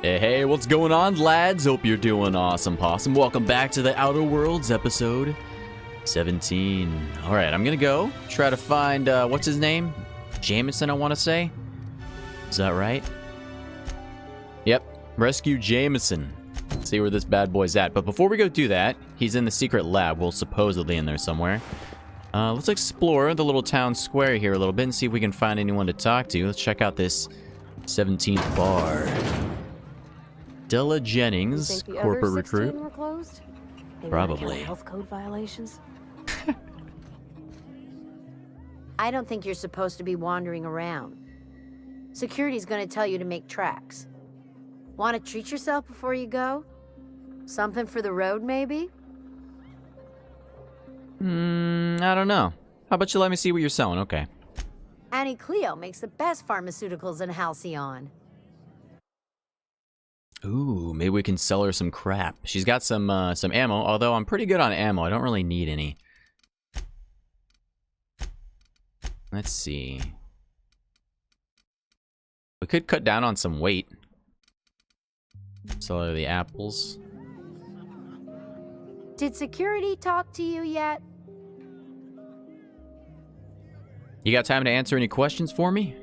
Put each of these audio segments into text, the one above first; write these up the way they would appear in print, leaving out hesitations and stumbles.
Hey, what's going on, lads? Hope you're doing awesome, possum. Welcome back to the Outer Worlds, episode 17. Alright, I'm gonna go try to find, what's his name? Jameson, I want to say? Is that right? Yep, rescue Jameson. Let's see where this bad boy's at. But before we go do that, he's in the secret lab. Well, supposedly in there somewhere. Let's explore the little town square here a little bit and see if we can find anyone to talk to. Let's check out this 17th bar. Della Jennings, corporate recruit. Were closed? Probably. Health code violations? I don't think you're supposed to be wandering around. Security's gonna tell you to make tracks. Want to treat yourself before you go? Something for the road, maybe? I don't know. How about you let me see what you're selling? Okay. Annie Cleo makes the best pharmaceuticals in Halcyon. Ooh, maybe we can sell her some crap. She's got some ammo, although I'm pretty good on ammo. I don't really need any. Let's see. We could cut down on some weight. Sell her the apples. Did security talk to you yet? You got time to answer any questions for me?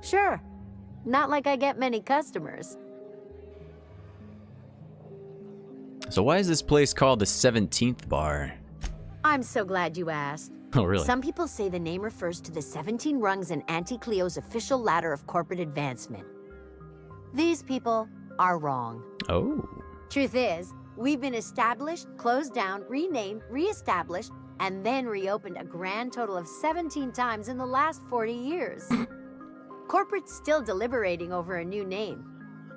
Sure. Not like I get many customers. So why is this place called the 17th bar? I'm so glad you asked. Oh, really? Some people say the name refers to the 17 rungs in Auntie Cleo's official ladder of corporate advancement. These people are wrong. Oh. Truth is, we've been established, closed down, renamed, reestablished, and then reopened a grand total of 17 times in the last 40 years. Corporate's still deliberating over a new name.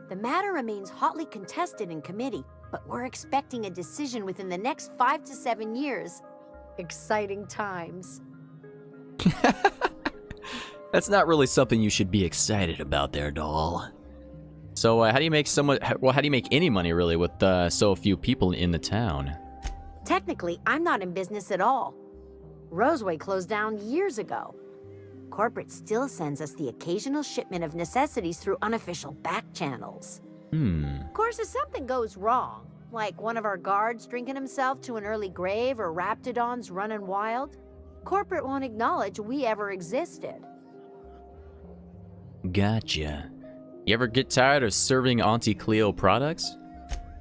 The matter remains hotly contested in committee, but we're expecting a decision within the next 5 to 7 years. Exciting times. That's not really something you should be excited about there, doll. So how do you make how do you make any money really with so few people in the town? Technically, I'm not in business at all. Roseway closed down years ago. Corporate still sends us the occasional shipment of necessities through unofficial back channels. Of course, if something goes wrong, like one of our guards drinking himself to an early grave or raptidons running wild, corporate won't acknowledge we ever existed. Gotcha. You ever get tired of serving Auntie Cleo products?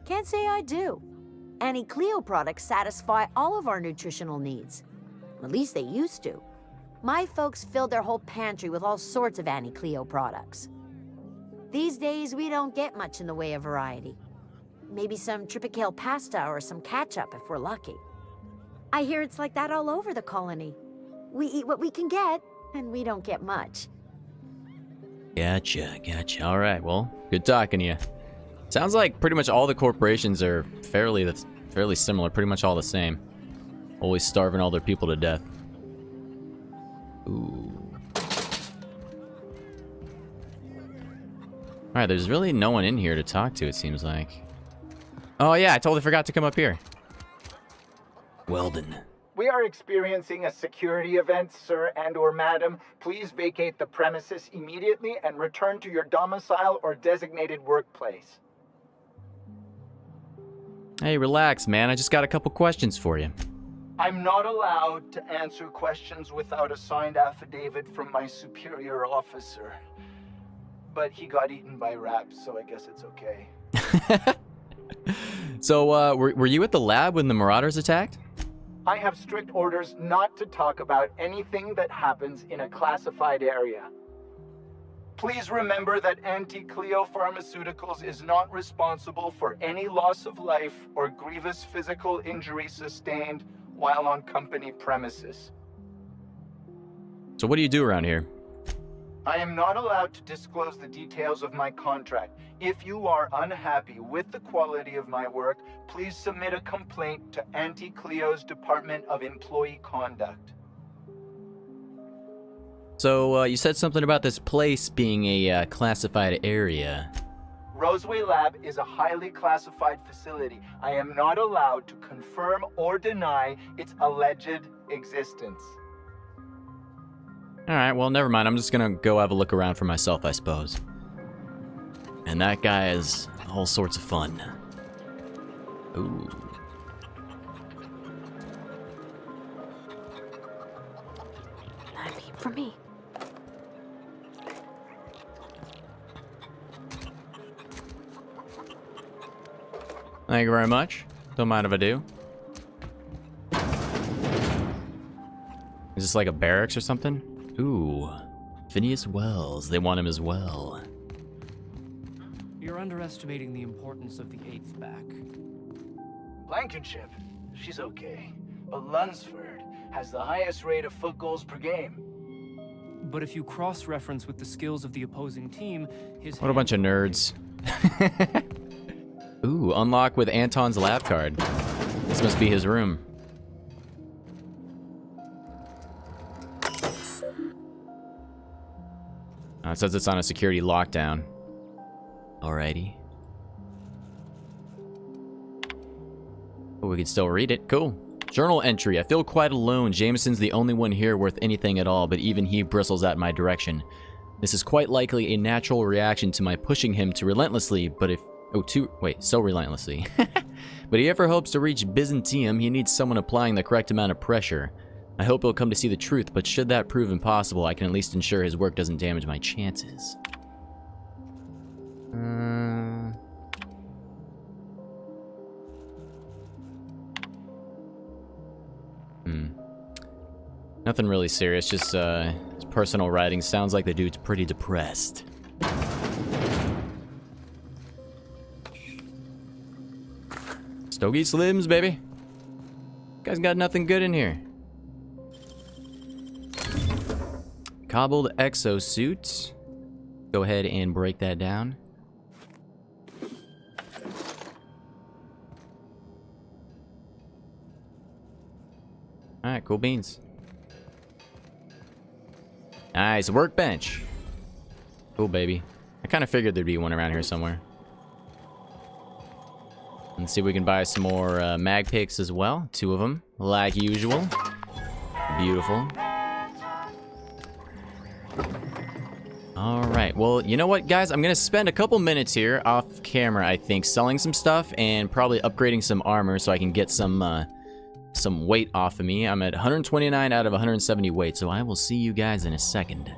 Can't say I do. Annie Cleo products satisfy all of our nutritional needs. At least they used to. My folks filled their whole pantry with all sorts of Annie Cleo products. These days, we don't get much in the way of variety. Maybe some tripicale pasta or some ketchup if we're lucky. I hear it's like that all over the colony. We eat what we can get, and we don't get much. Gotcha. All right, well, good talking to you. Sounds like pretty much all the corporations are fairly similar, pretty much all the same. Always starving all their people to death. Ooh. Alright, there's really no one in here to talk to, it seems like. Oh yeah, I totally forgot to come up here. Weldon. We are experiencing a security event, sir and/or madam. Please vacate the premises immediately and return to your domicile or designated workplace. Hey, relax, man. I just got a couple questions for you. I'm not allowed to answer questions without a signed affidavit from my superior officer. But he got eaten by rats, so I guess it's okay. So, were you at the lab when the Marauders attacked? I have strict orders not to talk about anything that happens in a classified area. Please remember that Auntie Cleo Pharmaceuticals is not responsible for any loss of life or grievous physical injury sustained while on company premises. So what do you do around here? I am not allowed to disclose the details of my contract. If you are unhappy with the quality of my work, please submit a complaint to Auntie Cleo's Department of Employee Conduct. So, you said something about this place being a classified area. Roseway Lab is a highly classified facility. I am not allowed to confirm or deny its alleged existence. Alright, well, never mind. I'm just gonna go have a look around for myself, I suppose. And that guy is all sorts of fun. Ooh. I mean, for me. Thank you very much. Don't mind if I do. Is this like a barracks or something? Ooh. Phineas Wells. They want him as well. You're underestimating the importance of the 8th back. Blankenship, she's okay. But Lunsford has the highest rate of foot goals per game. But if you cross-reference with the skills of the opposing team, his What a bunch of nerds. Ooh, unlock with Anton's lab card. This must be his room. It says it's on a security lockdown. Alrighty. But we can still read it. Cool. Journal entry. I feel quite alone. Jameson's the only one here worth anything at all, but even he bristles at my direction. This is quite likely a natural reaction to my pushing him to relentlessly, but if... so relentlessly. But if he ever hopes to reach Byzantium, he needs someone applying the correct amount of pressure. I hope he'll come to see the truth, but should that prove impossible, I can at least ensure his work doesn't damage my chances. Nothing really serious, just his personal writing. Sounds like the dude's pretty depressed. Stogie Slims, baby. Guy's got nothing good in here. Cobbled exosuit. Go ahead and break that down. Alright, cool beans. Nice, workbench. Cool, baby. I kind of figured there'd be one around here somewhere. Let's see if we can buy some more mag picks as well. 2 of them, like usual. Beautiful. Alright, well, you know what, guys? I'm going to spend a couple minutes here off camera, I think, selling some stuff and probably upgrading some armor so I can get some weight off of me. I'm at 129 out of 170 weight, so I will see you guys in a second.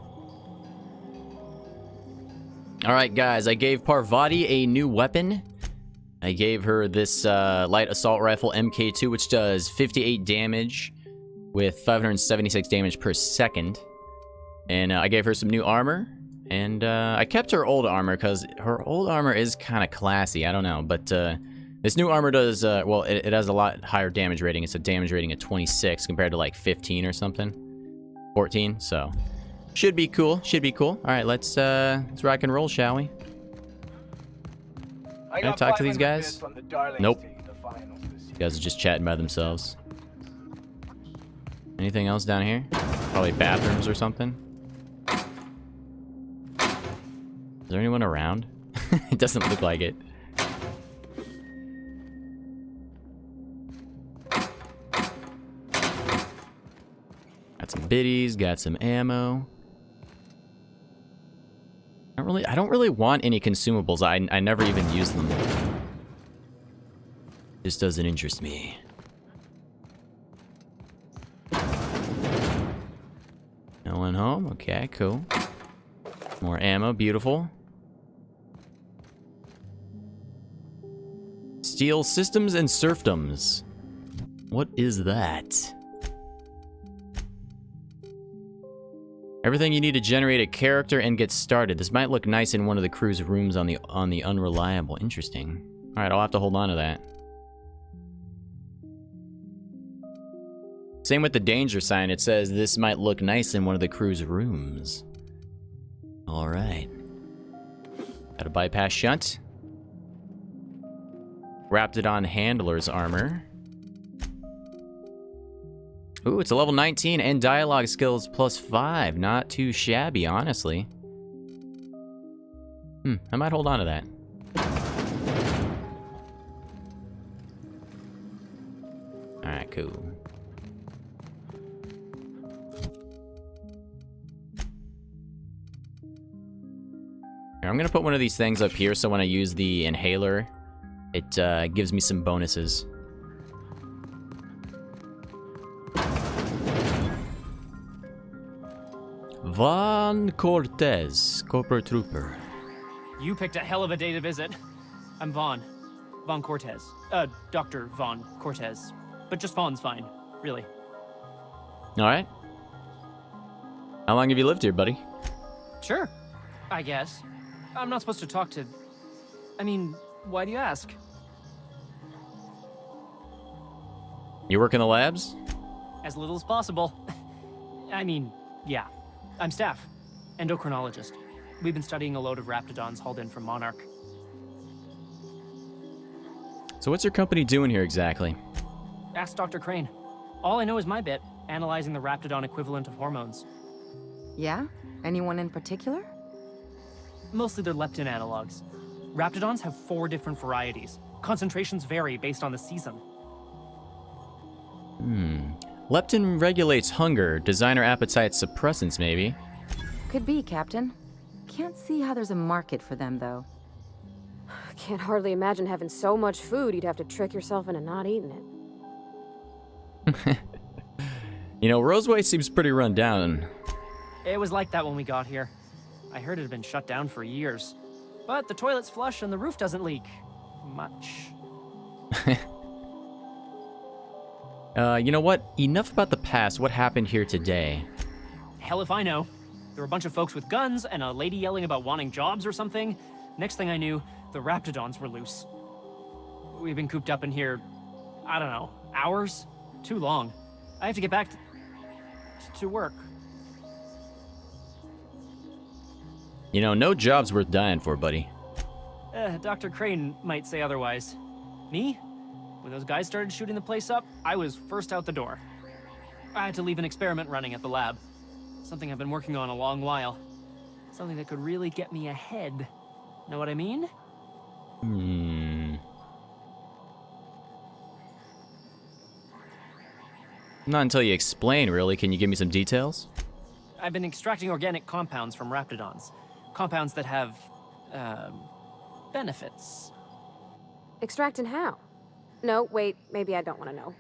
Alright, guys, I gave Parvati a new weapon. I gave her this light assault rifle MK2, which does 58 damage with 576 damage per second. And I gave her some new armor. And I kept her old armor because her old armor is kind of classy. I don't know, but this new armor does, well, it has a lot higher damage rating. It's a damage rating of 26 compared to like 15 or something. 14, so should be cool. Should be cool. All right, let's rock and roll, shall we? Can I talk to these guys? Nope. These guys are just chatting by themselves. Anything else down here? Probably bathrooms or something. Is there anyone around? It doesn't look like it. Got some biddies, got some ammo. I don't really want any consumables. I never even use them. This doesn't interest me. No one home? Okay, cool. More ammo, beautiful. Steel systems and serfdoms. What is that? Everything you need to generate a character and get started. This might look nice in one of the crew's rooms on the unreliable. Interesting. All right, I'll have to hold on to that. Same with the danger sign. It says this might look nice in one of the crew's rooms. All right. Got a bypass shunt. Wrapped it on handler's armor. Ooh, it's a level 19 and dialogue skills +5. Not too shabby, honestly. I might hold on to that. Alright, cool. Here, I'm gonna put one of these things up here so when I use the inhaler, it gives me some bonuses. Von Cortez, Corporal Trooper. You picked a hell of a day to visit. I'm Vaughn. Vaughn Cortez. Dr. Vaughn Cortez. But just Vaughn's fine, really. Alright. How long have you lived here, buddy? Sure, I guess. I'm not supposed to talk to... I mean, why do you ask? You work in the labs? As little as possible. I mean, yeah. I'm staff. Endocrinologist. We've been studying a load of raptidons hauled in from Monarch. So what's your company doing here exactly? Ask Dr. Crane. All I know is my bit, analyzing the raptidon equivalent of hormones. Yeah? Anyone in particular? Mostly they're leptin analogs. Raptidons have 4 different varieties. Concentrations vary based on the season. Leptin regulates hunger, designer appetite suppressants, maybe. Could be, Captain. Can't see how there's a market for them, though. Can't hardly imagine having so much food you'd have to trick yourself into not eating it. You know, Roseway seems pretty run down. It was like that when we got here. I heard it had been shut down for years. But the toilet's flush and the roof doesn't leak. Much. You know what? Enough about the past. What happened here today? Hell if I know. There were a bunch of folks with guns and a lady yelling about wanting jobs or something. Next thing I knew, the raptidons were loose. We've been cooped up in here, I don't know, hours? Too long. I have to get back to work. You know, no job's worth dying for, buddy. Dr. Crane might say otherwise. Me? When those guys started shooting the place up, I was first out the door. I had to leave an experiment running at the lab. Something I've been working on a long while. Something that could really get me ahead. Know what I mean? Not until you explain, really. Can you give me some details? I've been extracting organic compounds from raptidons. Compounds that have, benefits. Extracting how? No, wait, maybe I don't want to know.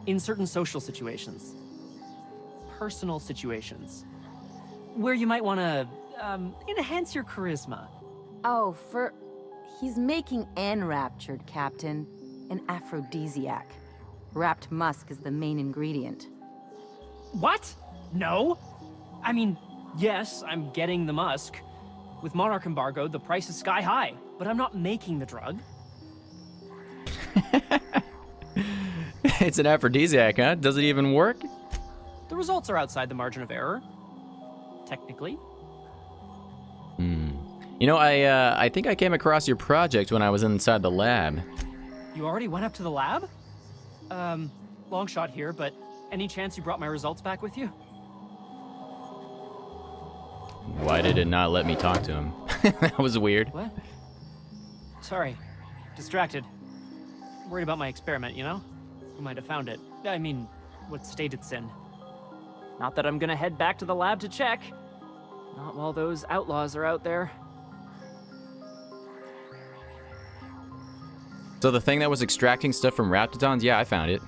In certain social situations. Personal situations. Where you might want to, enhance your charisma. Oh, he's making enraptured, Captain. An aphrodisiac. Wrapped musk is the main ingredient. What? No? I mean, yes, I'm getting the musk. With Monarch embargo, the price is sky high, but I'm not making the drug. It's an aphrodisiac, huh? Does it even work? The results are outside the margin of error. Technically. You know, I think I came across your project when I was inside the lab. You already went up to the lab? Long shot here, but any chance you brought my results back with you? Why did it not let me talk to him? That was weird. What? Sorry. Distracted. Worried about my experiment, you know? Who might have found it? I mean, what state it's in. Not that I'm gonna head back to the lab to check. Not while those outlaws are out there. So the thing that was extracting stuff from raptidons, yeah, I found it.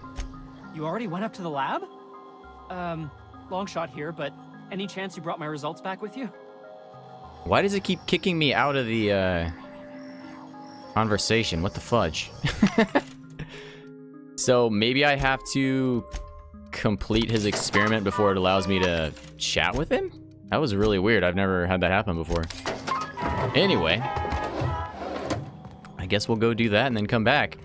You already went up to the lab? Long shot here, but any chance you brought my results back with you? Why does it keep kicking me out of the, conversation? What the fudge? So maybe I have to complete his experiment before it allows me to chat with him? That was really weird. I've never had that happen before. Anyway, I guess we'll go do that and then come back.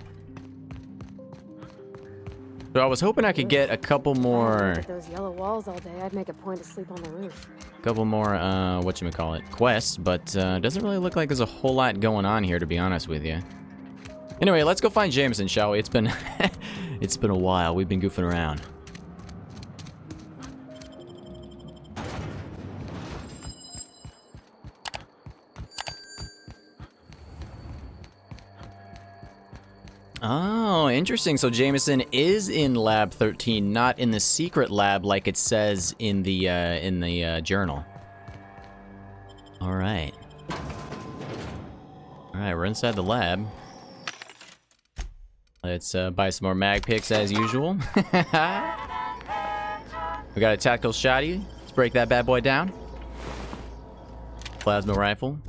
So I was hoping I could get a couple more... With those yellow walls all day, I'd make a point to sleep on the roof. Couple more, whatchamacallit, quests, but doesn't really look like there's a whole lot going on here, to be honest with you. Anyway, let's go find Jameson, shall we? It's been, it's been a while. We've been goofing around. Oh, interesting. So Jameson is in Lab 13, not in the secret lab like it says in the journal. All right. Alright, we're inside the lab. Let's buy some more mag picks as usual. We got a tactical shotty. Let's break that bad boy down. Plasma rifle.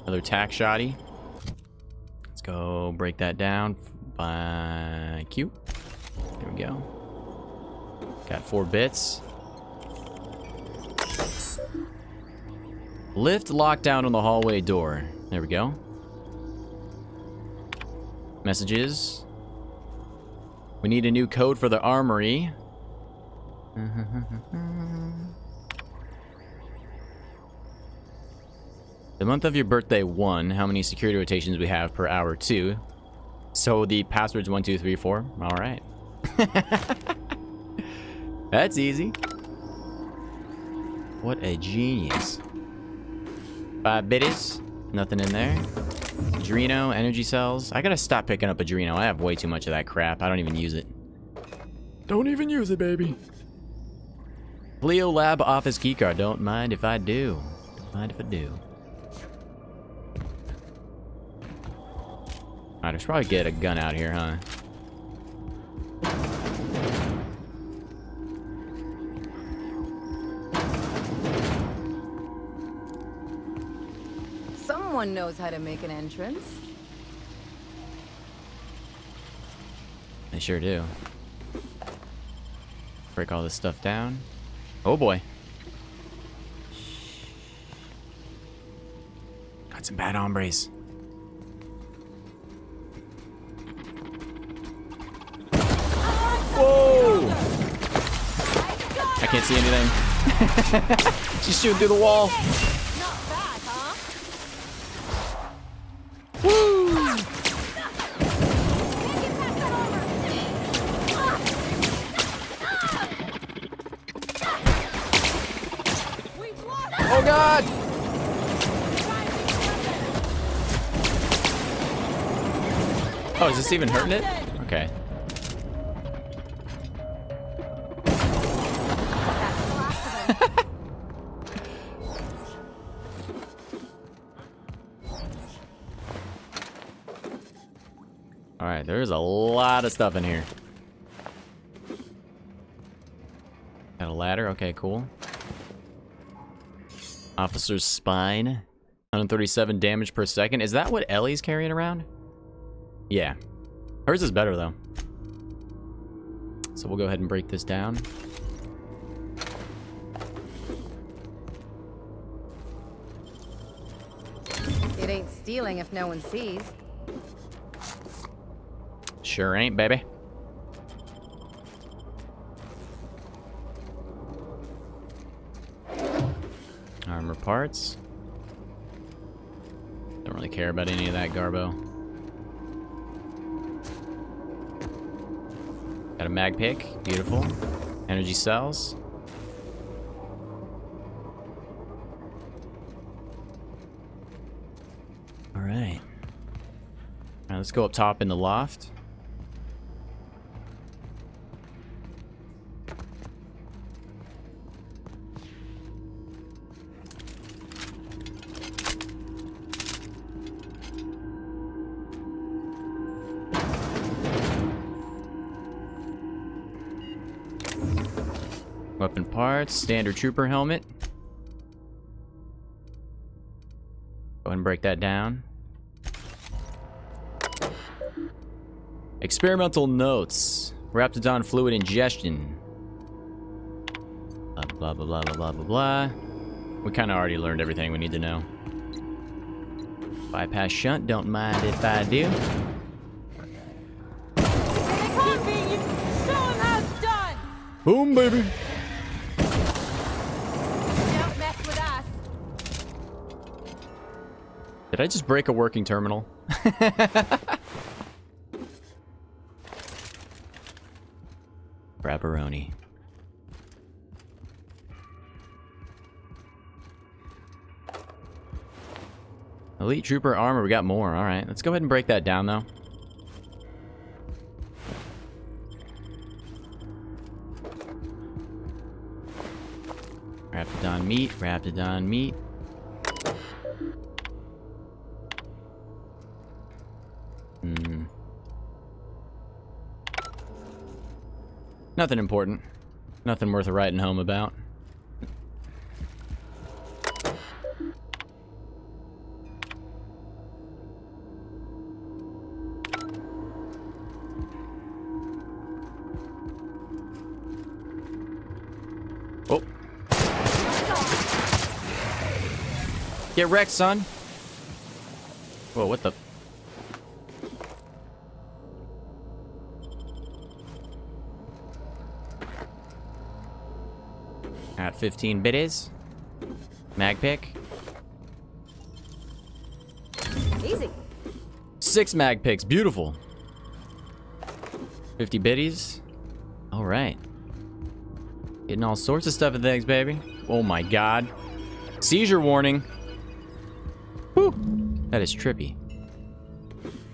Another tac shotty. Let's go break that down by Q. There we go. Got 4 bits. Lift lockdown on the hallway door. There we go. Messages. We need a new code for the armory. The month of your birthday 1. How many security rotations we have per hour 2. So the password's 1, 2, 3, 4. All right. That's easy. What a genius. 5 biddies. Nothing in there. Adreno, energy cells. I gotta stop picking up Adreno. I have way too much of that crap. I don't even use it. Don't even use it, baby. Leo Lab office keycard. Don't mind if I do. Don't mind if I do. Alright, I should probably get a gun out here, huh? Someone knows how to make an entrance. They sure do. Break all this stuff down. Oh boy. Got some bad hombres. Whoa! I can't see anything. She's shooting through the wall. Oh god! Oh, is this even hurting it? Okay. Alright, there's a lot of stuff in here. Got a ladder, okay, cool. Officer's spine. 137 damage per second. Is that what Ellie's carrying around? Yeah. Hers is better, though. So we'll go ahead and break this down. It ain't stealing if no one sees. Sure ain't, baby. Armor parts. Don't really care about any of that garbo. Got a mag pick. Beautiful. Energy cells. Alright. Now let's go up top in the loft. Weapon parts, standard trooper helmet. Go ahead and break that down. Experimental notes. Raptidon fluid ingestion. Blah, blah, blah, blah, blah, blah, blah. We kind of already learned everything we need to know. Bypass shunt, don't mind if I do. Boom, baby. Don't mess with us. Did I just break a working terminal? Brabberoni. Elite Trooper armor, we got more. Alright, let's go ahead and break that down, though. Raptidon meat, Raptidon meat. Nothing important. Nothing worth writing home about. Oh. Get wrecked, son. Whoa, what the? At 15 biddies. Mag pick. Easy. 6 mag picks. Beautiful. 50 biddies. All right. Getting all sorts of stuff and things, baby. Oh my god. Seizure warning. Whew. That is trippy.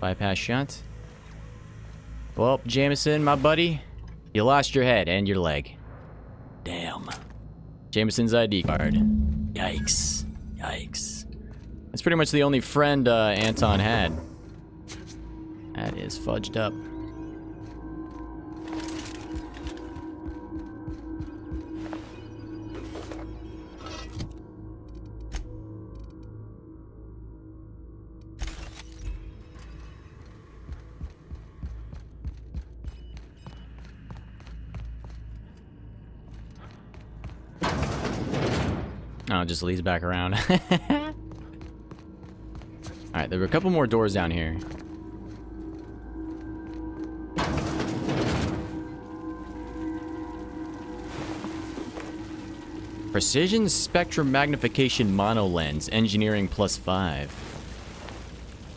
Bypass shunt. Well, Jameson, my buddy, you lost your head and your leg. Damn. Jameson's ID card. Yikes. Yikes. That's pretty much the only friend Anton had. That is fudged up. Oh, it just leads back around. Alright, there were a couple more doors down here. Precision spectrum magnification monolens, engineering +5.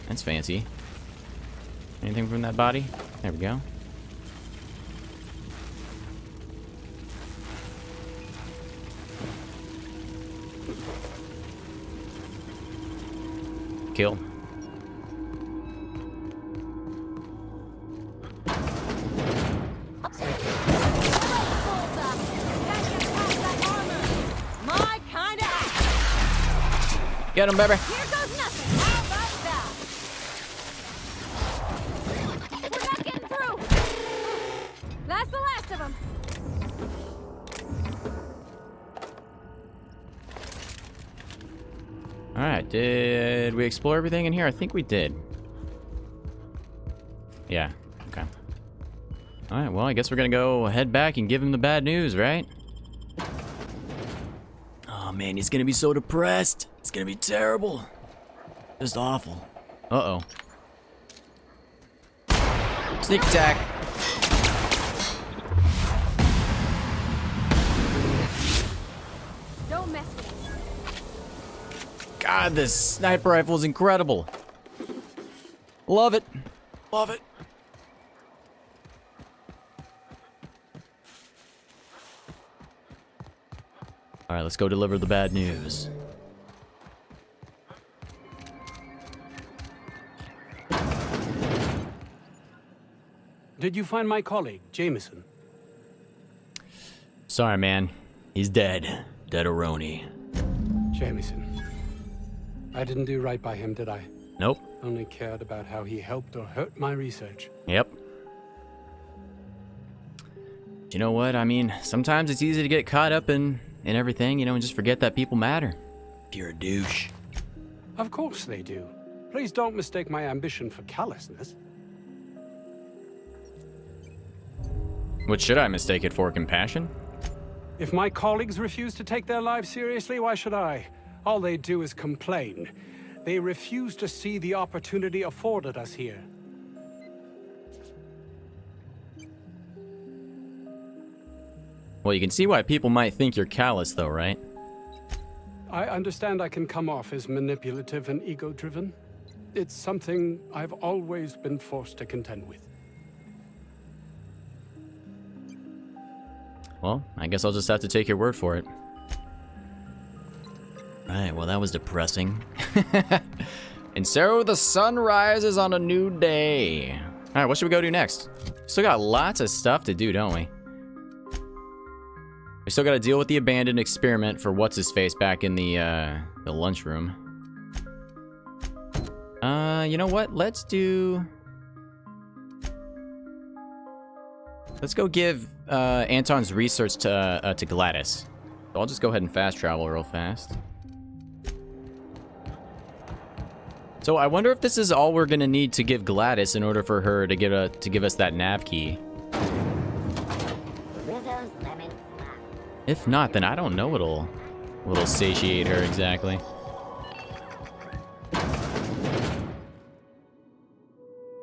That's fancy. Anything from that body? There we go. Kill. Get him, baby. Here goes nothing. How about that? We're not getting through. That's the last of them. Alright, did we explore everything in here? I think we did. Yeah, okay. Alright, well, I guess we're gonna go head back and give him the bad news, right? Oh man, he's gonna be so depressed. It's gonna be terrible. Just awful. Uh-oh. Sneak attack. Don't mess with it. God, this sniper rifle is incredible. Love it. Love it. All right, let's go deliver the bad news. Did you find my colleague, Jameson? Sorry, man. He's dead. Dead-a-roni. Jameson. I didn't do right by him, did I? Nope. Only cared about how he helped or hurt my research. Yep. You know what? I mean, sometimes it's easy to get caught up in everything, you know, and just forget that people matter. If you're a douche. Of course they do. Please don't mistake my ambition for callousness. What should I mistake it for? Compassion? If my colleagues refuse to take their lives seriously, why should I? All they do is complain. They refuse to see the opportunity afforded us here. Well, you can see why people might think you're callous, though, right? I understand I can come off as manipulative and ego-driven. It's something I've always been forced to contend with. Well, I guess I'll just have to take your word for it. Right, well, that was depressing. And so the sun rises on a new day. All right, what should we go do next? Still got lots of stuff to do, don't we? We still got to deal with the abandoned experiment for what's-his-face back in the lunchroom. You know what? Let's do... Let's go give Anton's research to Gladys. So I'll just go ahead and fast travel real fast. So I wonder if this is all we're gonna need to give Gladys in order for her to give us that nav key. If not, then I don't know what'll satiate her exactly.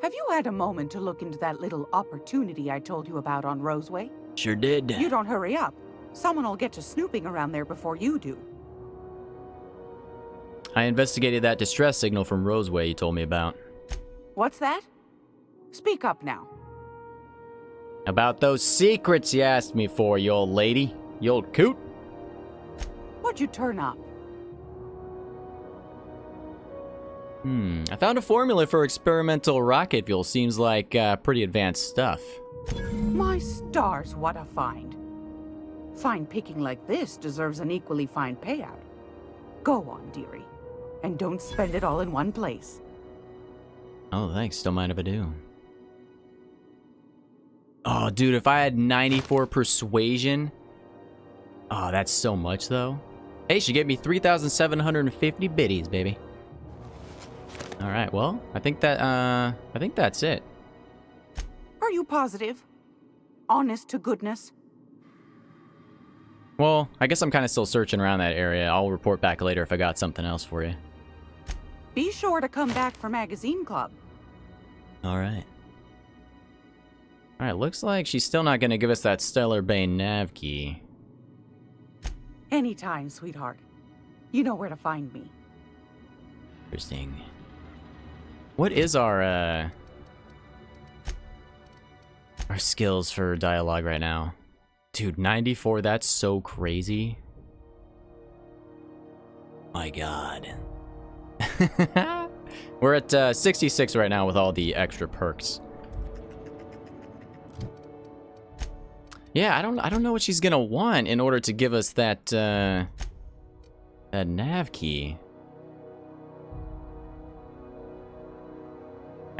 Have you had a moment to look into that little opportunity I told you about on Roseway? Sure did. You don't hurry up. Someone will get to snooping around there before you do. I investigated that distress signal from Roseway you told me about. What's that? Speak up now. About those secrets you asked me for, you old lady. You old coot. What'd you turn up? I found a formula for experimental rocket fuel. Seems like pretty advanced stuff. My stars, what a find. Fine picking like this deserves an equally fine payout. Go on, dearie. And don't spend it all in one place. Oh, thanks. Don't mind if I do. Oh, dude, if I had 94 persuasion... Oh, that's so much, though. Hey, she gave me 3,750 biddies, baby. All right, well, I think that's it. Are you positive? Honest to goodness? Well, I guess I'm kind of still searching around that area. I'll report back later if I got something else for you. Be sure to come back for Magazine Club. All right. All right, looks like she's still not going to give us that Stellar Bay nav key. Anytime, sweetheart. You know where to find me. Interesting. What is our skills for dialogue right now? Dude, 94, that's so crazy. My God. We're at 66 right now with all the extra perks. Yeah, I don't know what she's gonna want in order to give us that that nav key.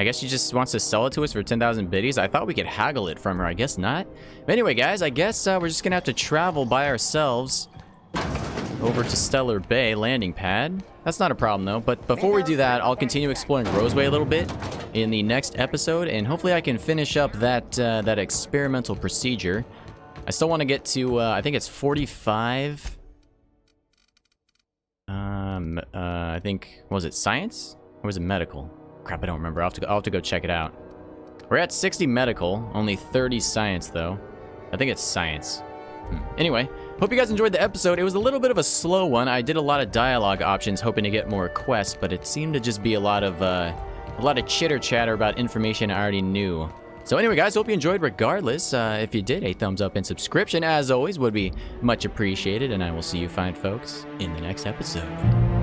I guess she just wants to sell it to us for 10,000 biddies. I thought we could haggle it from her. I guess not. But anyway, guys, I guess we're just gonna have to travel by ourselves over to Stellar Bay landing pad. That's not a problem though. But before we do that, I'll continue exploring Roseway a little bit in the next episode, and hopefully I can finish up that that experimental procedure. I still want to get to I think it's 45. I think, was it science or was it medical? Crap, I don't remember. I'll have to go check it out. We're at 60 medical, only 30 science though. I think it's science. Anyway, hope you guys enjoyed the episode. It was a little bit of a slow one. I did a lot of dialogue options hoping to get more quests, but it seemed to just be a lot of chitter chatter about information I already knew. So anyway, guys, hope you enjoyed regardless. If you did, a thumbs up and subscription, as always, would be much appreciated, and I will see you fine folks in the next episode.